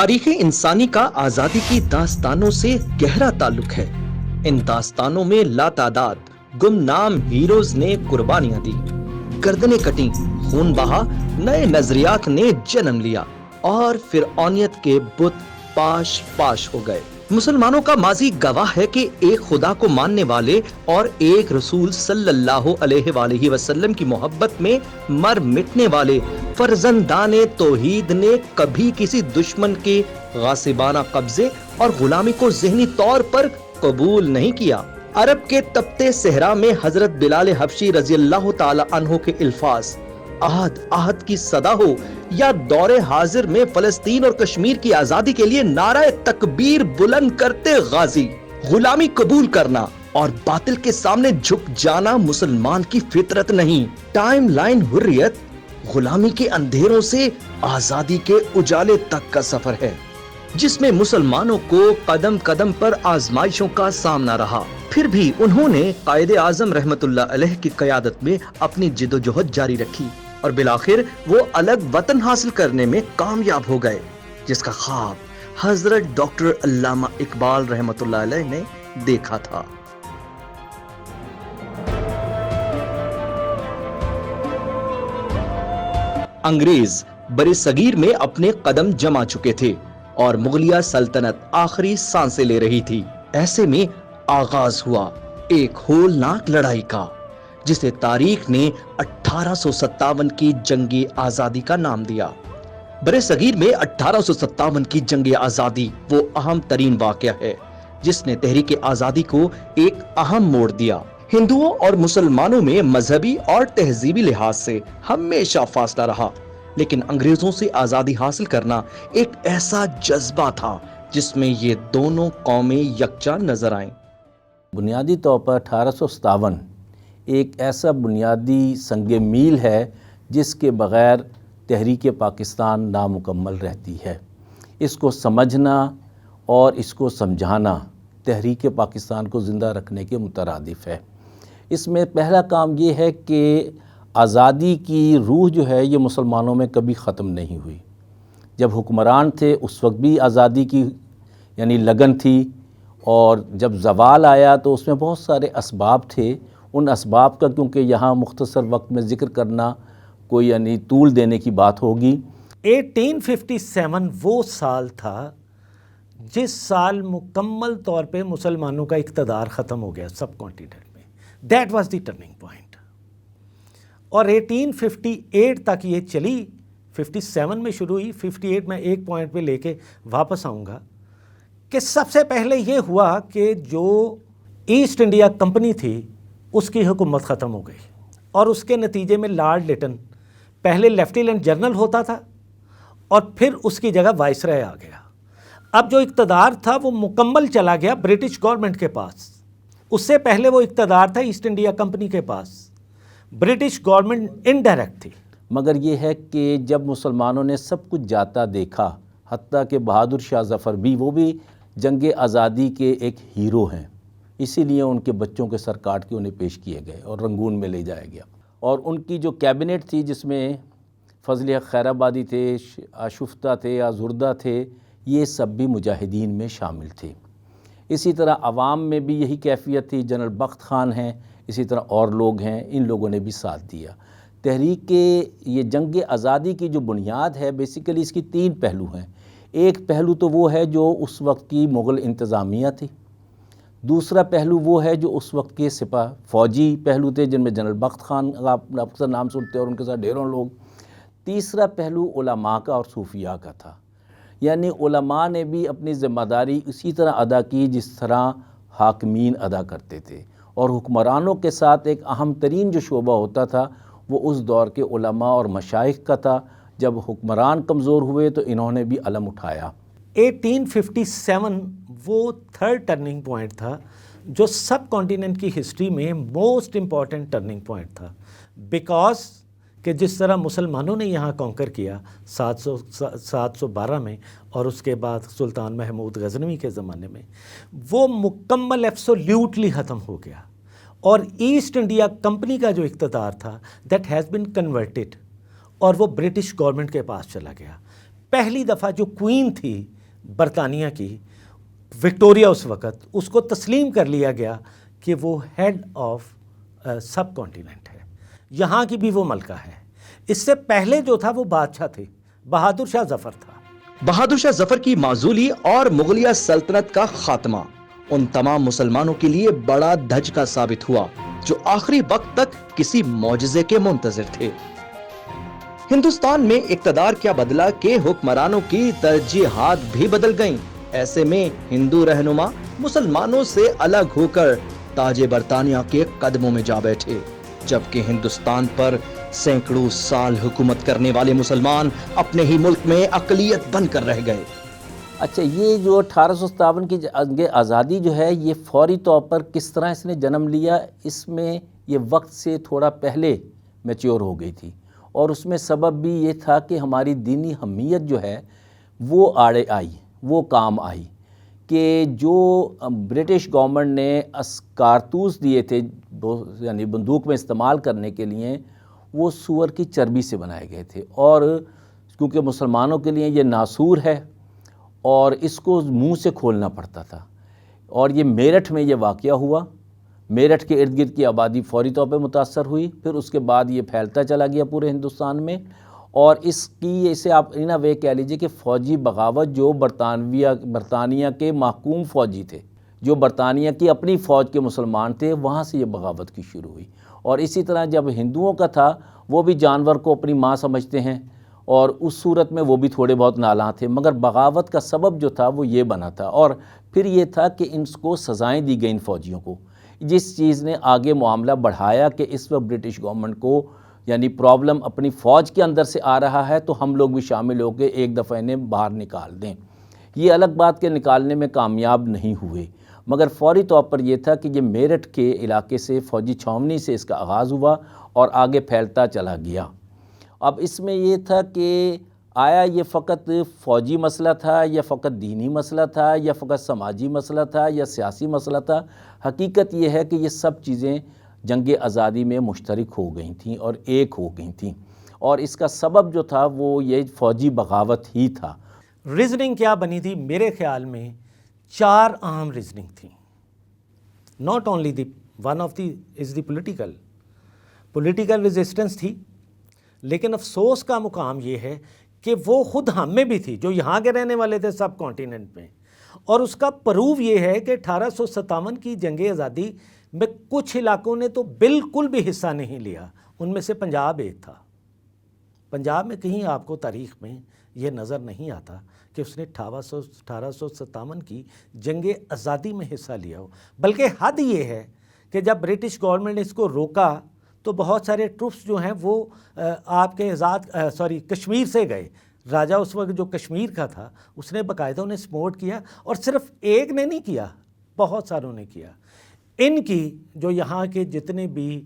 تاریخ انسانی کا آزادی کی داستانوں سے گہرا تعلق ہے۔ ان داستانوں میں لاتعداد گمنام ہیروز نے قربانیاں دی، گردنیں کٹیں، خون بہا، نئے نظریات نے جنم لیا اور فرعونیت کے بت پاش پاش ہو گئے۔ مسلمانوں کا ماضی گواہ ہے کہ ایک خدا کو ماننے والے اور ایک رسول صلی اللہ علیہ وآلہ وسلم کی محبت میں مر مٹنے والے فرزندان توحید نے کبھی کسی دشمن کے غاصبانہ قبضے اور غلامی کو ذہنی طور پر قبول نہیں کیا۔ عرب کے تپتے صحرا میں حضرت بلال حبشی رضی اللہ تعالی عنہ کے الفاظ عہد عہد کی صدا ہو یا دور حاضر میں فلسطین اور کشمیر کی آزادی کے لیے نعرہ تکبیر بلند کرتے غازی، غلامی قبول کرنا اور باطل کے سامنے جھک جانا مسلمان کی فطرت نہیں۔ ٹائم لائن حریت غلامی کے اندھیروں سے آزادی کے اجالے تک کا سفر ہے، جس میں مسلمانوں کو قدم قدم پر آزمائشوں کا سامنا رہا، پھر بھی انہوں نے قائد اعظم رحمت اللہ علیہ کی قیادت میں اپنی جدوجہد جاری رکھی اور بالآخر وہ الگ وطن حاصل کرنے میں کامیاب ہو گئے، جس کا خواب حضرت ڈاکٹر علامہ اقبال رحمت اللہ علیہ نے دیکھا تھا۔ انگریز بر صغیر میں اپنے قدم جما چکے تھے اور مغلیہ سلطنت آخری سانسیں لے رہی تھی۔ ایسے میں آغاز ہوا ایک ہولناک لڑائی کا، جسے تاریخ نے 1857 کی جنگ آزادی کا نام دیا۔ بر صغیر میں 1857 کی جنگ آزادی وہ اہم ترین واقعہ ہے جس نے تحریک آزادی کو ایک اہم موڑ دیا۔ ہندوؤں اور مسلمانوں میں مذہبی اور تہذیبی لحاظ سے ہمیشہ فاصلہ رہا، لیکن انگریزوں سے آزادی حاصل کرنا ایک ایسا جذبہ تھا جس میں یہ دونوں قومیں یکجا نظر آئیں۔ بنیادی طور پر 1857 ایک ایسا بنیادی سنگ میل ہے جس کے بغیر تحریک پاکستان نامکمل رہتی ہے۔ اس کو سمجھنا اور اس کو سمجھانا تحریک پاکستان کو زندہ رکھنے کے مترادف ہے۔ اس میں پہلا کام یہ ہے کہ آزادی کی روح جو ہے یہ مسلمانوں میں کبھی ختم نہیں ہوئی۔ جب حکمران تھے اس وقت بھی آزادی کی یعنی لگن تھی، اور جب زوال آیا تو اس میں بہت سارے اسباب تھے۔ ان اسباب کا کیونکہ یہاں مختصر وقت میں ذکر کرنا کوئی یعنی طول دینے کی بات ہوگی۔ 1857 وہ سال تھا جس سال مکمل طور پہ مسلمانوں کا اقتدار ختم ہو گیا سب کانٹیننٹ میں۔ That was the turning point. اور 1858 تک یہ چلی، 57 میں شروع ہوئی، 58 میں ایک پوائنٹ پہ لے کے واپس آؤں گا کہ سب سے پہلے یہ ہوا کہ جو ایسٹ انڈیا کمپنی تھی اس کی حکومت ختم ہو گئی، اور اس کے نتیجے میں لارڈ لٹن پہلے لیفٹیننٹ جنرل ہوتا تھا اور پھر اس کی جگہ وائسرائے آ گیا۔ اب جو اقتدار تھا وہ مکمل چلا گیا برٹش گورنمنٹ کے پاس۔ اس سے پہلے وہ اقتدار تھا ایسٹ انڈیا کمپنی کے پاس، برٹش گورنمنٹ انڈائریکٹ تھی۔ مگر یہ ہے کہ جب مسلمانوں نے سب کچھ جاتا دیکھا، حتیٰ کہ بہادر شاہ ظفر بھی، وہ بھی جنگ آزادی کے ایک ہیرو ہیں، اسی لیے ان کے بچوں کے سر کاٹ کے انہیں پیش کیے گئے اور رنگون میں لے جایا گیا۔ اور ان کی جو کیبنٹ تھی جس میں فضل حق خیر آبادی تھے، آشفتہ تھے، آزردہ تھے، یہ سب بھی مجاہدین میں شامل تھے۔ اسی طرح عوام میں بھی یہی کیفیت تھی، جنرل بخت خان ہیں، اسی طرح اور لوگ ہیں، ان لوگوں نے بھی ساتھ دیا۔ تحریک کے یہ جنگ آزادی کی جو بنیاد ہے بیسیکلی اس کی تین پہلو ہیں۔ ایک پہلو تو وہ ہے جو اس وقت کی مغل انتظامیہ تھی، دوسرا پہلو وہ ہے جو اس وقت کے سپاہ فوجی پہلو تھے جن میں جنرل بخت خان آپ اکثر نام سنتے ہیں اور ان کے ساتھ ڈھیروں لوگ، تیسرا پہلو علماء کا اور صوفیاء کا تھا۔ یعنی علماء نے بھی اپنی ذمہ داری اسی طرح ادا کی جس طرح حاکمین ادا کرتے تھے، اور حکمرانوں کے ساتھ ایک اہم ترین جو شعبہ ہوتا تھا وہ اس دور کے علماء اور مشائخ کا تھا۔ جب حکمران کمزور ہوئے تو انہوں نے بھی علم اٹھایا۔ 1857 وہ تھرڈ ٹرننگ پوائنٹ تھا جو سب کانٹیننٹ کی ہسٹری میں موسٹ امپورٹنٹ ٹرننگ پوائنٹ تھا، بیکاز کہ جس طرح مسلمانوں نے یہاں کانکر کیا 712 میں اور اس کے بعد سلطان محمود غزنوی کے زمانے میں، وہ مکمل ایبسولیوٹلی ختم ہو گیا، اور ایسٹ انڈیا کمپنی کا جو اقتدار تھا دیٹ ہیز بین کنورٹڈ، اور وہ برٹش گورنمنٹ کے پاس چلا گیا۔ پہلی دفعہ جو کوئین تھی برطانیہ کی، وکٹوریا اس وقت، اس کو تسلیم کر لیا گیا کہ وہ ہیڈ آف سب کانٹیننٹ ہے، یہاں کی بھی وہ ملکہ ہے۔ اس سے پہلے جو تھا وہ بادشاہ تھے، بہادر شاہ ظفر تھا۔ بہادر شاہ ظفر کی معزولی اور مغلیہ سلطنت کا خاتمہ ان تمام مسلمانوں کے لیے بڑا دھچکا ثابت ہوا جو آخری وقت تک کسی معجزے کے منتظر تھے۔ ہندوستان میں اقتدار کیا بدلا کہ حکمرانوں کی ترجیحات بھی بدل گئیں۔ ایسے میں ہندو رہنما مسلمانوں سے الگ ہو کر تاج برطانیہ کے قدموں میں جا بیٹھے، جبکہ ہندوستان پر سینکڑوں سال حکومت کرنے والے مسلمان اپنے ہی ملک میں اقلیت بن کر رہ گئے۔ اچھا، یہ جو 1857 کی جنگ آزادی جو ہے، یہ فوری طور پر کس طرح اس نے جنم لیا، اس میں یہ وقت سے تھوڑا پہلے میچور ہو گئی تھی، اور اس میں سبب بھی یہ تھا کہ ہماری دینی حمیت جو ہے وہ آڑے آئی، وہ کام آئی کہ جو برٹش گورنمنٹ نے کارتوس دیے تھے یعنی بندوق میں استعمال کرنے کے لیے، وہ سور کی چربی سے بنائے گئے تھے، اور کیونکہ مسلمانوں کے لیے یہ ناسور ہے اور اس کو منہ سے کھولنا پڑتا تھا، اور یہ میرٹھ میں یہ واقعہ ہوا۔ میرٹھ کے ارد گرد کی آبادی فوری طور پہ متاثر ہوئی، پھر اس کے بعد یہ پھیلتا چلا گیا پورے ہندوستان میں، اور اس کی اسے آپ ان وے کہہ لیجئے کہ فوجی بغاوت جو برطانیہ کے محکوم فوجی تھے، جو برطانیہ کی اپنی فوج کے مسلمان تھے، وہاں سے یہ بغاوت کی شروع ہوئی۔ اور اسی طرح جب ہندوؤں کا تھا، وہ بھی جانور کو اپنی ماں سمجھتے ہیں، اور اس صورت میں وہ بھی تھوڑے بہت نالاں تھے، مگر بغاوت کا سبب جو تھا وہ یہ بنا تھا، اور پھر یہ تھا کہ ان کو سزائیں دی گئیں ان فوجیوں کو، جس چیز نے آگے معاملہ بڑھایا کہ اس وقت برٹش گورنمنٹ کو یعنی پرابلم اپنی فوج کے اندر سے آ رہا ہے، تو ہم لوگ بھی شامل ہو کے ایک دفعہ انہیں باہر نکال دیں۔ یہ الگ بات کہ نکالنے میں کامیاب نہیں ہوئے، مگر فوری طور پر یہ تھا کہ یہ میرٹھ کے علاقے سے فوجی چھاؤنی سے اس کا آغاز ہوا اور آگے پھیلتا چلا گیا۔ اب اس میں یہ تھا کہ آیا یہ فقط فوجی مسئلہ تھا یا فقط دینی مسئلہ تھا یا فقط سماجی مسئلہ تھا یا سیاسی مسئلہ تھا؟ حقیقت یہ ہے کہ یہ سب چیزیں جنگ آزادی میں مشترک ہو گئی تھیں اور ایک ہو گئی تھیں، اور اس کا سبب جو تھا وہ یہ فوجی بغاوت ہی تھا۔ ریزننگ کیا بنی تھی؟ میرے خیال میں 4 اہم ریزننگ تھیں۔ Not only the one of the is the political resistance تھی، لیکن افسوس کا مقام یہ ہے کہ وہ خود ہم میں بھی تھی جو یہاں کے رہنے والے تھے سب کانٹیننٹ میں، اور اس کا پروف یہ ہے کہ 1857 کی جنگ آزادی میں کچھ علاقوں نے تو بالکل بھی حصہ نہیں لیا، ان میں سے پنجاب ایک تھا۔ پنجاب میں کہیں آپ کو تاریخ میں یہ نظر نہیں آتا کہ اس نے 1857 کی جنگ آزادی میں حصہ لیا ہو، بلکہ حد یہ ہے کہ جب برٹش گورنمنٹ نے اس کو روکا تو بہت سارے ٹروپس جو ہیں وہ آپ کے کشمیر سے گئے۔ راجہ اس وقت جو کشمیر کا تھا اس نے باقاعدہ انہیں سپورٹ کیا، اور صرف ایک نے نہیں کیا، بہت ساروں نے کیا۔ ان کی جو یہاں کے جتنے بھی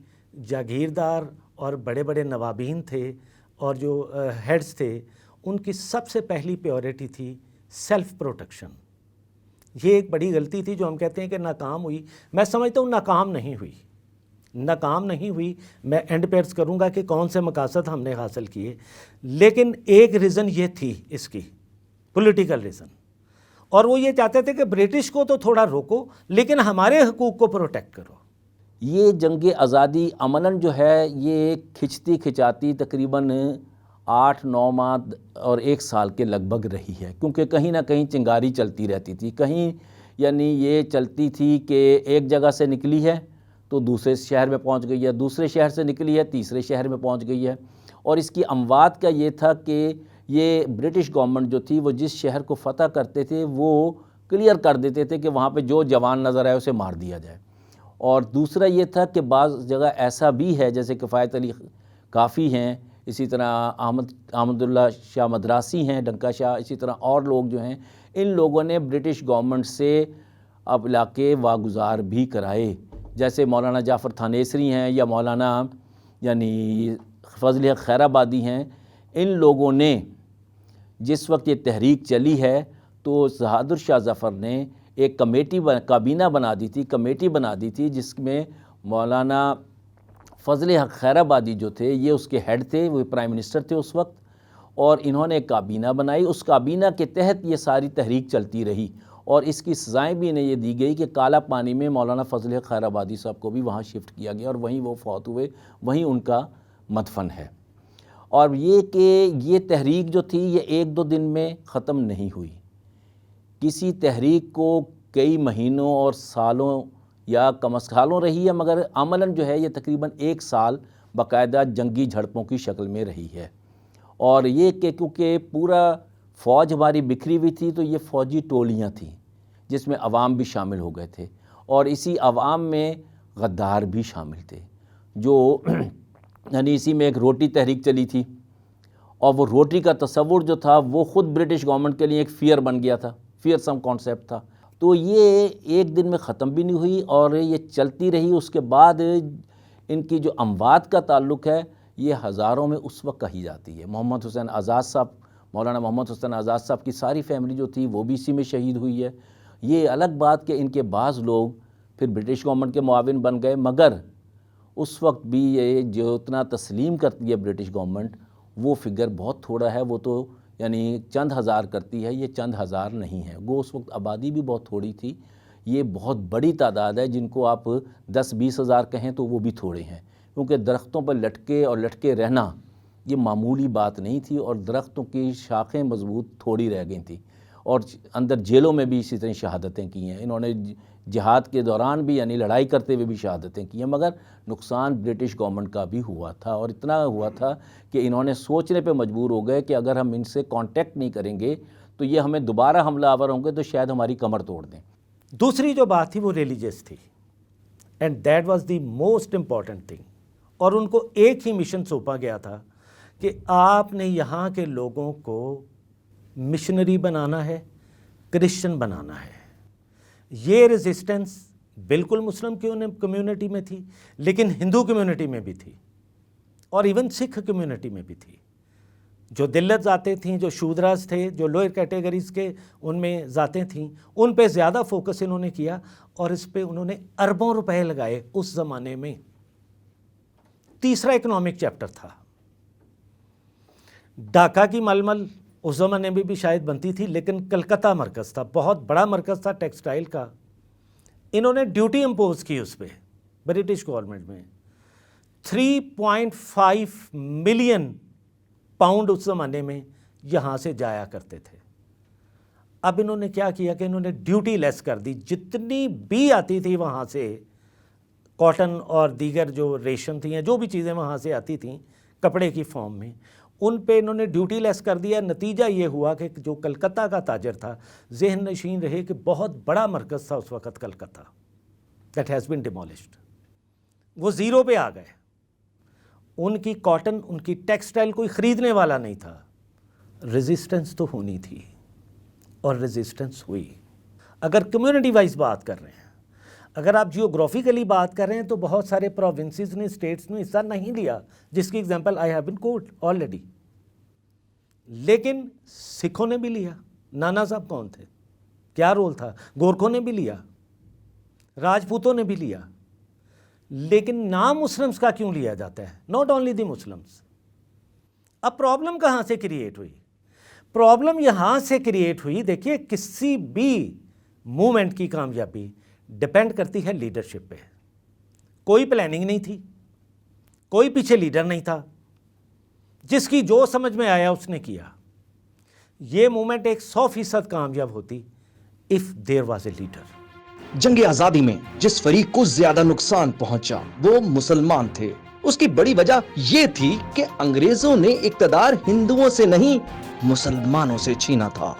جاگیردار اور بڑے بڑے نوابین تھے اور جو ہیڈز تھے، ان کی سب سے پہلی پیورٹی تھی سیلف پروٹیکشن۔ یہ ایک بڑی غلطی تھی جو ہم کہتے ہیں کہ ناکام ہوئی، میں سمجھتا ہوں ناکام نہیں ہوئی۔ میں اینڈ پہ عرض کروں گا کہ کون سے مقاصد ہم نے حاصل کیے، لیکن ایک ریزن یہ تھی اس کی پولیٹیکل ریزن، اور وہ یہ چاہتے تھے کہ برٹش کو تو تھوڑا روکو لیکن ہمارے حقوق کو پروٹیکٹ کرو۔ یہ جنگ آزادی عملاً جو ہے یہ کھچتی کھچاتی تقریباً 8-9 ماہ اور 1 سال کے لگ بھگ رہی ہے، کیونکہ کہیں نہ کہیں چنگاری چلتی رہتی تھی، کہیں یعنی یہ چلتی تھی کہ ایک جگہ سے نکلی ہے تو دوسرے شہر میں پہنچ گئی ہے، دوسرے شہر سے نکلی ہے تیسرے شہر میں پہنچ گئی ہے، اور اس کی اموات کا یہ تھا کہ یہ برٹش گورنمنٹ جو تھی وہ جس شہر کو فتح کرتے تھے وہ کلیئر کر دیتے تھے کہ وہاں پہ جو جوان نظر آئے اسے مار دیا جائے، اور دوسرا یہ تھا کہ بعض جگہ ایسا بھی ہے جیسے کفایت علی کافی ہیں، اسی طرح احمد اللہ شاہ مدراسی ہیں، ڈنکا شاہ، اسی طرح اور لوگ جو ہیں، ان لوگوں نے برٹش گورنمنٹ سے اب علاقے واگزار بھی کرائے، جیسے مولانا جعفر تھانیسری ہیں یا مولانا یعنی فضل حق خیر آبادی ہیں۔ ان لوگوں نے جس وقت یہ تحریک چلی ہے تو بہادر شاہ ظفر نے ایک کابینہ بنا دی تھی جس میں مولانا فضل حق خیر آبادی جو تھے یہ اس کے ہیڈ تھے، وہ پرائم منسٹر تھے اس وقت، اور انہوں نے ایک کابینہ بنائی. اس کابینہ کے تحت یہ ساری تحریک چلتی رہی اور اس کی سزائیں بھی انہیں یہ دی گئی کہ کالا پانی میں مولانا فضل خیر آبادی صاحب کو بھی وہاں شفٹ کیا گیا اور وہیں وہ فوت ہوئے, وہیں ان کا مدفن ہے. اور یہ کہ یہ تحریک جو تھی یہ ایک دو دن میں ختم نہیں ہوئی. کسی تحریک کو کئی مہینوں اور سالوں یا کم از سالوں رہی ہے, مگر عملاً جو ہے یہ تقریباً 1 سال باقاعدہ جنگی جھڑپوں کی شکل میں رہی ہے. اور یہ کہ کیونکہ پورا فوج ہماری بکھری ہوئی تھی تو یہ فوجی ٹولیاں تھیں جس میں عوام بھی شامل ہو گئے تھے, اور اسی عوام میں غدار بھی شامل تھے جو یعنی اسی میں ایک روٹی تحریک چلی تھی, اور وہ روٹی کا تصور جو تھا وہ خود برٹش گورنمنٹ کے لیے ایک فیئر بن گیا تھا, فیئر سم کانسیپٹ تھا. تو یہ ایک دن میں ختم بھی نہیں ہوئی اور یہ چلتی رہی. اس کے بعد ان کی جو اموات کا تعلق ہے یہ ہزاروں میں اس وقت کہی جاتی ہے. محمد حسین آزاد صاحب, مولانا محمد حسین آزاد صاحب کی ساری فیملی جو تھی وہ بھی اسی میں شہید ہوئی ہے. یہ الگ بات کہ ان کے بعض لوگ پھر برٹش گورنمنٹ کے معاون بن گئے, مگر اس وقت بھی یہ جو اتنا تسلیم کرتی ہے برٹش گورنمنٹ وہ فگر بہت تھوڑا ہے. وہ تو یعنی چند ہزار کرتی ہے, یہ چند ہزار نہیں ہے. وہ اس وقت آبادی بھی بہت تھوڑی تھی. یہ بہت بڑی تعداد ہے جن کو آپ 10-20 ہزار کہیں تو وہ بھی تھوڑے ہیں, کیونکہ درختوں پر لٹکے رہنا یہ معمولی بات نہیں تھی, اور درختوں کی شاخیں مضبوط تھوڑی رہ گئی تھیں. اور اندر جیلوں میں بھی اسی طرح شہادتیں کی ہیں. انہوں نے جہاد کے دوران بھی یعنی لڑائی کرتے ہوئے بھی شہادتیں کی ہیں, مگر نقصان برٹش گورنمنٹ کا بھی ہوا تھا, اور اتنا ہوا تھا کہ انہوں نے سوچنے پہ مجبور ہو گئے کہ اگر ہم ان سے کانٹیکٹ نہیں کریں گے تو یہ ہمیں دوبارہ حملہ آور ہوں گے تو شاید ہماری کمر توڑ دیں. دوسری جو بات تھی وہ ریلیجیس تھی, and that was the most important thing. اور ان کو ایک ہی مشن سونپا گیا تھا کہ آپ نے یہاں کے لوگوں کو مشنری بنانا ہے, کرسچن بنانا ہے. یہ ریزسٹنس بالکل مسلم کمیونٹی میں تھی, لیکن ہندو کمیونٹی میں بھی تھی, اور ایون سکھ کمیونٹی میں بھی تھی. جو دلت ذاتیں تھیں, جو شودراز تھے, جو لوئر کیٹیگریز کے ان میں ذاتیں تھیں, ان پہ زیادہ فوکس انہوں نے کیا, اور اس پہ انہوں نے اربوں روپے لگائے اس زمانے میں. تیسرا اکنامک چیپٹر تھا. ڈھاکہ کی ململ اس زمانے میں بھی شاید بنتی تھی, لیکن کلکتہ مرکز تھا, بہت بڑا مرکز تھا ٹیکسٹائل کا. انہوں نے ڈیوٹی امپوز کی اس پہ برٹش گورنمنٹ میں. 3.5 ملین پاؤنڈ اس زمانے میں یہاں سے جایا کرتے تھے. اب انہوں نے کیا کیا کہ انہوں نے ڈیوٹی لیس کر دی. جتنی بھی آتی تھی وہاں سے کاٹن اور دیگر جو ریشم تھیں یا جو بھی چیزیں وہاں سے آتی تھیں کپڑے کی فارم میں, ان پہ انہوں نے ڈیوٹی لیس کر دیا. نتیجہ یہ ہوا کہ جو کلکتہ کا تاجر تھا ذہن نشین رہے کہ بہت بڑا مرکز تھا اس وقت کلکتہ, دیٹ ہیز بین ڈیمولشڈ. وہ زیرو پہ آ گئے. ان کی کاٹن, ان کی ٹیکسٹائل کوئی خریدنے والا نہیں تھا. ریزسٹنس تو ہونی تھی, اور ریزسٹنس ہوئی. اگر کمیونٹی وائز بات کر رہے ہیں, اگر آپ جیوگرافیکلی بات کر رہے ہیں تو بہت سارے پروونسز نے, اسٹیٹس نے حصہ نہیں لیا, جس کی example I have been quote already. لیکن سکھوں نے بھی لیا. نانا صاحب کون تھے, کیا رول تھا؟ گورکھوں نے بھی لیا, راجپوتوں نے بھی لیا. لیکن نام مسلمس کا کیوں لیا جاتا ہے؟ Not only the Muslims. اب پرابلم کہاں سے کریٹ ہوئی؟ پرابلم یہاں سے کریٹ ہوئی, دیکھیے کسی بھی موومنٹ کی کامیابی ڈپینڈ کرتی ہے لیڈرشپ پہ. کوئی پلاننگ نہیں تھی, کوئی پیچھے لیڈر نہیں تھا, جس کی جو سمجھ میں آیا اس نے کیا. یہ موومنٹ ایک 100% کامیاب ہوتی if there was a leader. جنگ آزادی میں جس فریق کو زیادہ نقصان پہنچا وہ مسلمان تھے. اس کی بڑی وجہ یہ تھی کہ انگریزوں نے اقتدار ہندوؤں سے نہیں مسلمانوں سے چھینا تھا.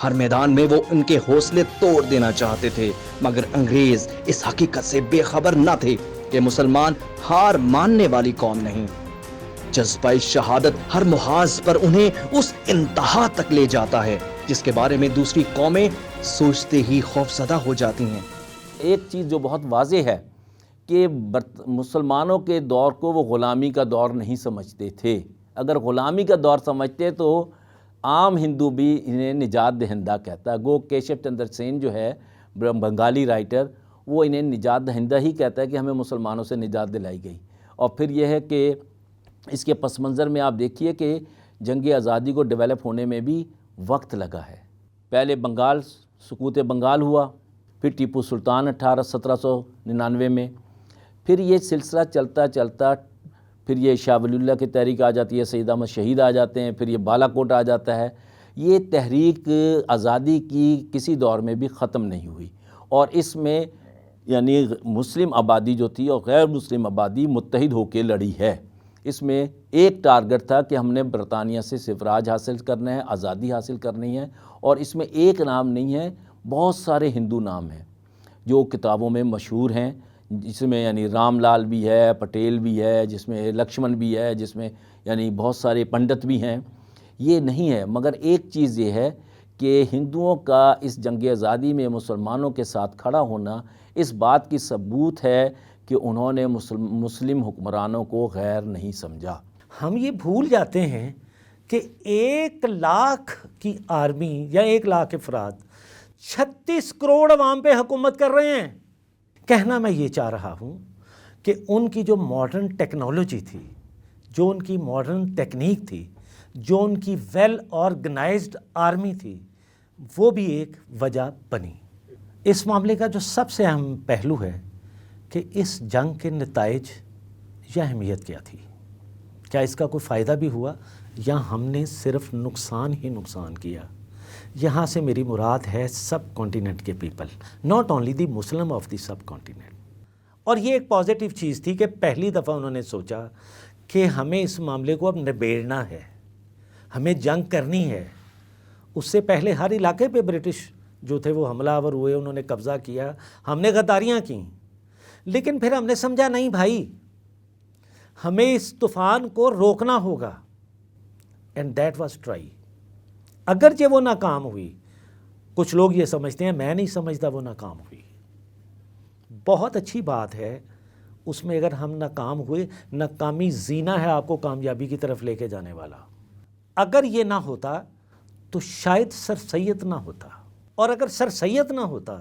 ہر میدان میں وہ ان کے حوصلے توڑ دینا چاہتے تھے, مگر انگریز اس حقیقت سے بے خبر نہ تھے کہ مسلمان ہار ماننے والی قوم نہیں. جذبہ شہادت ہر محاذ پر انہیں اس انتہا تک لے جاتا ہے جس کے بارے میں دوسری قومیں سوچتے ہی خوفزدہ ہو جاتی ہیں. ایک چیز جو بہت واضح ہے کہ مسلمانوں کے دور کو وہ غلامی کا دور نہیں سمجھتے تھے. اگر غلامی کا دور سمجھتے تو عام ہندو بھی انہیں نجات دہندہ کہتا ہے. گو کیشو چندر سین جو ہے بنگالی رائٹر, وہ انہیں نجات دہندہ ہی کہتا ہے کہ ہمیں مسلمانوں سے نجات دلائی گئی. اور پھر یہ ہے کہ اس کے پس منظر میں آپ دیکھیے کہ جنگ آزادی کو ڈیولپ ہونے میں بھی وقت لگا ہے۔ پہلے بنگال، سقوط بنگال ہوا، پھر ٹیپو سلطان 1799 میں، پھر یہ سلسلہ چلتا چلتا پھر یہ شاہ ولی اللہ کی تحریک آ جاتی ہے، سید احمد شہید آ جاتے ہیں، پھر یہ بالا کوٹ آ جاتا ہے۔ یہ تحریک آزادی کی کسی دور میں بھی ختم نہیں ہوئی، اور اس میں یعنی مسلم آبادی جو تھی اور غیر مسلم آبادی متحد ہو کے لڑی ہے۔ اس میں ایک ٹارگٹ تھا کہ ہم نے برطانیہ سے صرف راج حاصل کرنا ہے، آزادی حاصل کرنی ہے، اور اس میں ایک نام نہیں ہے، بہت سارے ہندو نام ہیں جو کتابوں میں مشہور ہیں، جس میں یعنی رام لال بھی ہے، پٹیل بھی ہے، جس میں لکشمن بھی ہے، جس میں یعنی بہت سارے پنڈت بھی ہیں۔ یہ نہیں ہے، مگر ایک چیز یہ ہے کہ ہندوؤں کا اس جنگ آزادی میں مسلمانوں کے ساتھ کھڑا ہونا اس بات کی ثبوت ہے کہ انہوں نے مسلم حکمرانوں کو غیر نہیں سمجھا۔ ہم یہ بھول جاتے ہیں کہ 1,00,000 کی آرمی یا 1,00,000 افراد 36 کروڑ عوام پہ حکومت کر رہے ہیں۔ کہنا میں یہ چاہ رہا ہوں کہ ان کی جو ماڈرن ٹیکنالوجی تھی، جو ان کی ماڈرن ٹیکنیک تھی، جو ان کی ویل آرگنائزڈ آرمی تھی، وہ بھی ایک وجہ بنی۔ اس معاملے کا جو سب سے اہم پہلو ہے کہ اس جنگ کے نتائج یا اہمیت کیا تھی؟ کیا اس کا کوئی فائدہ بھی ہوا یا ہم نے صرف نقصان ہی نقصان کیا؟ یہاں سے میری مراد ہے سب کانٹیننٹ کے people, not only the Muslim of the sub continent. اور یہ ایک پازیٹیو چیز تھی کہ پہلی دفعہ انہوں نے سوچا کہ ہمیں اس معاملے کو اب نبیڑنا ہے، ہمیں جنگ کرنی ہے۔ اس سے پہلے ہر علاقے پہ برٹش جو تھے وہ حملہ آور ہوئے، انہوں نے قبضہ کیا، ہم نے غداریاں کیں، لیکن پھر ہم نے سمجھا نہیں بھائی، ہمیں اس طوفان کو روکنا ہوگا، اینڈ دیٹ واز ٹرائی۔ اگرچہ وہ ناکام ہوئی، کچھ لوگ یہ سمجھتے ہیں، میں نہیں سمجھتا وہ ناکام ہوئی۔ بہت اچھی بات ہے اس میں اگر ہم ناکام ہوئے، ناکامی زینہ ہے آپ کو کامیابی کی طرف لے کے جانے والا۔ اگر یہ نہ ہوتا تو شاید سر سید نہ ہوتا، اور اگر سر سید نہ ہوتا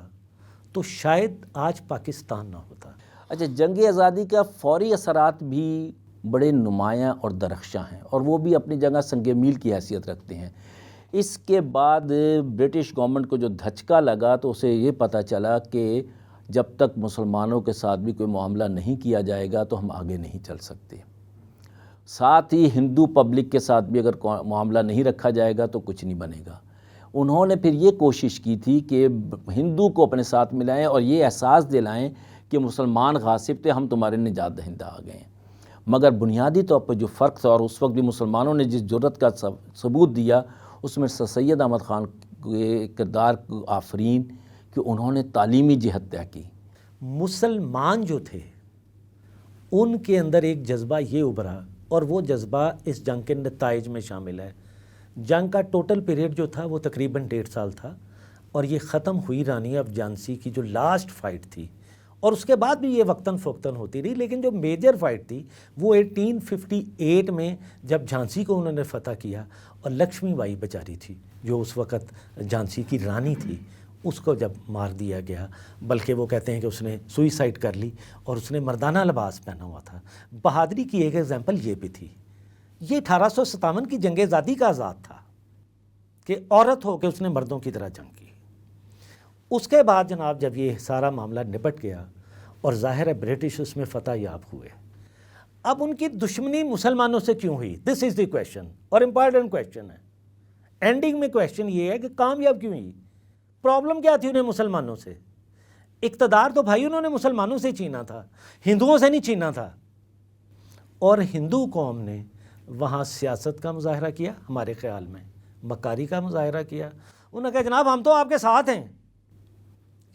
تو شاید آج پاکستان نہ ہوتا۔ اچھا، جنگ آزادی کا فوری اثرات بھی بڑے نمایاں اور درخشاں ہیں، اور وہ بھی اپنی جگہ سنگ میل کی حیثیت رکھتے ہیں۔ اس کے بعد برٹش گورنمنٹ کو جو دھچکا لگا تو اسے یہ پتہ چلا کہ جب تک مسلمانوں کے ساتھ بھی کوئی معاملہ نہیں کیا جائے گا تو ہم آگے نہیں چل سکتے، ساتھ ہی ہندو پبلک کے ساتھ بھی اگر معاملہ نہیں رکھا جائے گا تو کچھ نہیں بنے گا۔ انہوں نے پھر یہ کوشش کی تھی کہ ہندو کو اپنے ساتھ ملائیں اور یہ احساس دلائیں کہ مسلمان غاصب تھے، ہم تمہارے نجات دہندہ آ گئے ہیں۔ مگر بنیادی طور پر جو فرق تھا، اور اس وقت بھی مسلمانوں نے جس جرت کا ثبوت دیا، اس میں سر سید احمد خان کے کردار آفرین کہ انہوں نے تعلیمی جہت طے کی۔ مسلمان جو تھے ان کے اندر ایک جذبہ یہ ابھرا، اور وہ جذبہ اس جنگ کے نتائج میں شامل ہے۔ جنگ کا ٹوٹل پیریڈ جو تھا وہ تقریباً 1.5 سال تھا، اور یہ ختم ہوئی رانی آف جھانسی کی جو لاسٹ فائٹ تھی، اور اس کے بعد بھی یہ وقتاً فوقتاً ہوتی رہی، لیکن جو میجر فائٹ تھی وہ 1858 میں جب جھانسی کو انہوں نے فتح کیا، اور لکشمی بائی بیچاری تھی جو اس وقت جھانسی کی رانی تھی، اس کو جب مار دیا گیا، بلکہ وہ کہتے ہیں کہ اس نے سوئیسائڈ کر لی، اور اس نے مردانہ لباس پہنا ہوا تھا۔ بہادری کی ایک ایگزامپل یہ بھی تھی۔ یہ 1857 کی جنگ آزادی کا آزاد تھا کہ عورت ہو کے اس نے مردوں کی طرح جنگ کی۔ اس کے بعد جناب جب یہ سارا معاملہ نپٹ گیا، اور ظاہر ہے برٹش اس میں فتح یاب ہوئے، اب ان کی دشمنی مسلمانوں سے کیوں ہوئی؟ دس از دی کویشچن، اور امپورٹنٹ کویشچن ہے۔ اینڈنگ میں کویشچن یہ ہے کہ کامیاب کیوں ہوئی؟ پرابلم کیا تھی انہیں مسلمانوں سے؟ اقتدار تو بھائی انہوں نے مسلمانوں سے چھینا تھا، ہندوؤں سے نہیں چھینا تھا۔ اور ہندو قوم نے وہاں سیاست کا مظاہرہ کیا، ہمارے خیال میں مکاری کا مظاہرہ کیا۔ انہوں نے کہا جناب ہم تو آپ کے ساتھ ہیں۔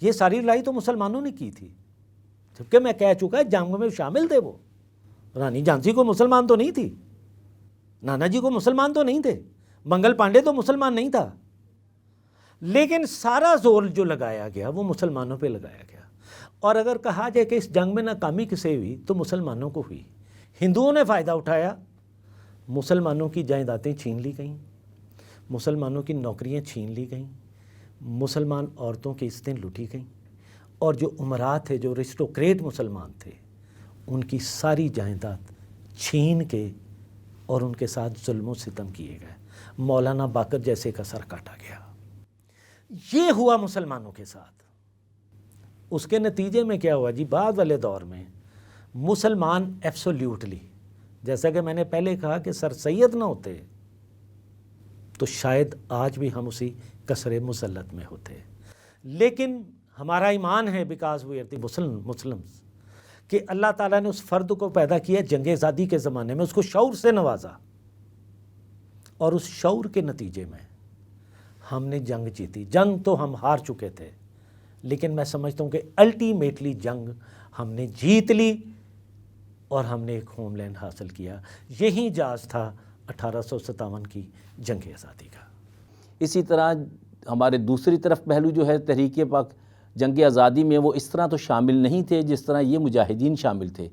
یہ ساری لڑائی تو مسلمانوں نے کی تھی، جبکہ میں کہہ چکا ہے جنگ میں شامل تھے وہ۔ رانی جھانسی کو مسلمان تو نہیں تھی، نانا جی کو مسلمان تو نہیں تھے، منگل پانڈے تو مسلمان نہیں تھا، لیکن سارا زور جو لگایا گیا وہ مسلمانوں پہ لگایا گیا۔ اور اگر کہا جائے کہ اس جنگ میں ناکامی کسے ہوئی تو مسلمانوں کو ہوئی۔ ہندوؤں نے فائدہ اٹھایا، مسلمانوں کی جائیدادیں چھین لی گئیں، مسلمانوں کی نوکریاں چھین لی گئیں، مسلمان عورتوں کی عزتیں لوٹی گئیں، اور جو امراء تھے، جو ریسٹوکریٹ مسلمان تھے، ان کی ساری جائیداد چھین کے اور ان کے ساتھ ظلم و ستم کیے گئے، مولانا باقر جیسے کا سر کاٹا گیا. یہ ہوا مسلمانوں کے ساتھ. اس کے نتیجے میں کیا ہوا جی، بعد والے دور میں مسلمان ایبسولیوٹلی، جیسا کہ میں نے پہلے کہا کہ سر سید نہ ہوتے تو شاید آج بھی ہم اسی کسر مسلط میں ہوتے. لیکن ہمارا ایمان ہے because we are the Muslims کہ اللہ تعالیٰ نے اس فرد کو پیدا کیا جنگ آزادی کے زمانے میں، اس کو شعور سے نوازا، اور اس شعور کے نتیجے میں ہم نے جنگ جیتی. جنگ تو ہم ہار چکے تھے، لیکن میں سمجھتا ہوں کہ الٹیمیٹلی جنگ ہم نے جیت لی اور ہم نے ایک ہوم لینڈ حاصل کیا. یہی جاز تھا 1857 کی جنگ آزادی کا. اسی طرح ہمارے دوسری طرف پہلو جو ہے تحریک پاک جنگ آزادی میں، وہ اس طرح تو شامل نہیں تھے جس طرح یہ مجاہدین شامل تھے،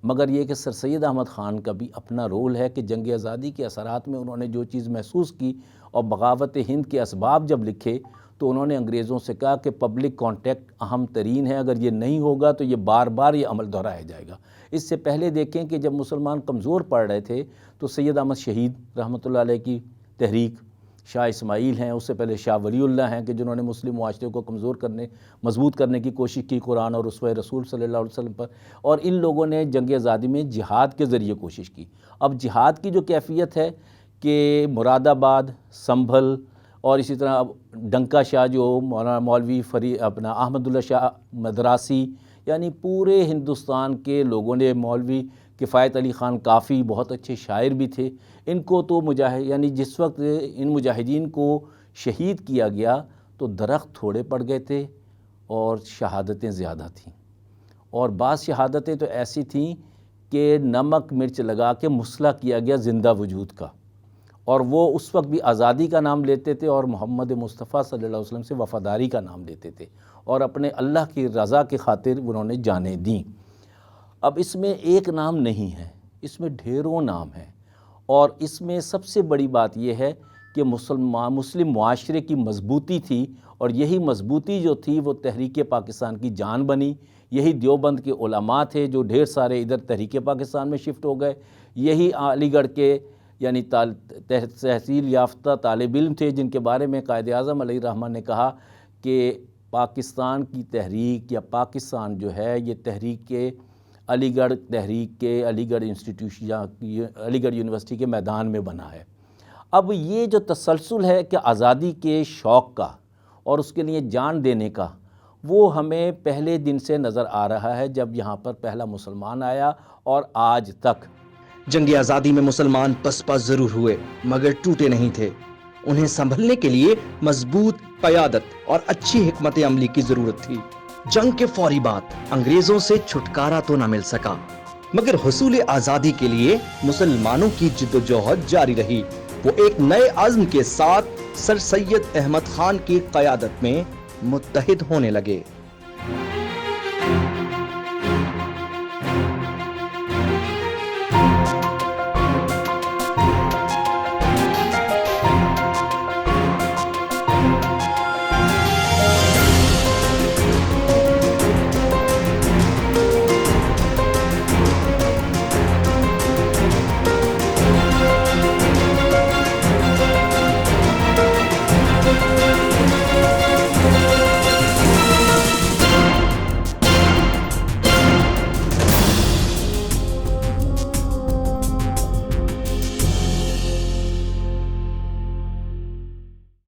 مگر یہ کہ سر سید احمد خان کا بھی اپنا رول ہے کہ جنگ آزادی کے اثرات میں انہوں نے جو چیز محسوس کی اور بغاوت ہند کے اسباب جب لکھے تو انہوں نے انگریزوں سے کہا کہ پبلک کانٹیکٹ اہم ترین ہے، اگر یہ نہیں ہوگا تو یہ بار بار یہ عمل دہرایا جائے گا. اس سے پہلے دیکھیں کہ جب مسلمان کمزور پڑ رہے تھے تو سید احمد شہید رحمۃ اللہ علیہ کی تحریک، شاہ اسماعیل ہیں، اس سے پہلے شاہ ولی اللہ ہیں کہ جنہوں نے مسلم معاشرے کو مضبوط کرنے کی کوشش کی قرآن اور اسوہ رسول صلی اللہ علیہ وسلم پر، اور ان لوگوں نے جنگ آزادی میں جہاد کے ذریعے کوشش کی. اب جہاد کی جو کیفیت ہے کہ مراد آباد، سنبھل اور اسی طرح اب ڈنکا شاہ جو مولانا مولوی احمد اللہ شاہ مدراسی، یعنی پورے ہندوستان کے لوگوں نے، مولوی کفایت علی خان کافی بہت اچھے شاعر بھی تھے، ان کو تو یعنی جس وقت ان مجاہدین کو شہید کیا گیا تو درخت تھوڑے پڑ گئے تھے اور شہادتیں زیادہ تھیں. اور بعض شہادتیں تو ایسی تھیں کہ نمک مرچ لگا کے مسلح کیا گیا زندہ وجود کا، اور وہ اس وقت بھی آزادی کا نام لیتے تھے اور محمد مصطفیٰ صلی اللہ علیہ وسلم سے وفاداری کا نام لیتے تھے، اور اپنے اللہ کی رضا کی خاطر انہوں نے جانیں دیں. اب اس میں ایک نام نہیں ہے، اس میں ڈھیروں نام ہیں، اور اس میں سب سے بڑی بات یہ ہے کہ مسلم معاشرے کی مضبوطی تھی، اور یہی مضبوطی جو تھی وہ تحریک پاکستان کی جان بنی. یہی دیوبند کے علماء تھے جو ڈھیر سارے ادھر تحریک پاکستان میں شفٹ ہو گئے. یہی علی گڑھ کے یعنی تحصیل یافتہ طالب علم تھے جن کے بارے میں قائد اعظم علیہ الرحمٰن نے کہا کہ پاکستان کی تحریک یا پاکستان جو ہے یہ تحریک کے علی گڑھ انسٹیٹیوشن یا علی گڑھ یونیورسٹی کے میدان میں بنا ہے. اب یہ جو تسلسل ہے کہ آزادی کے شوق کا اور اس کے لیے جان دینے کا، وہ ہمیں پہلے دن سے نظر آ رہا ہے جب یہاں پر پہلا مسلمان آیا اور آج تک. جنگ آزادی میں مسلمان پسپا ضرور ہوئے مگر ٹوٹے نہیں تھے. انہیں سنبھلنے کے لیے مضبوط قیادت اور اچھی حکمت عملی کی ضرورت تھی. جنگ کے فوری بعد انگریزوں سے چھٹکارا تو نہ مل سکا، مگر حصول آزادی کے لیے مسلمانوں کی جدوجہد جاری رہی. وہ ایک نئے عزم کے ساتھ سر سید احمد خان کی قیادت میں متحد ہونے لگے.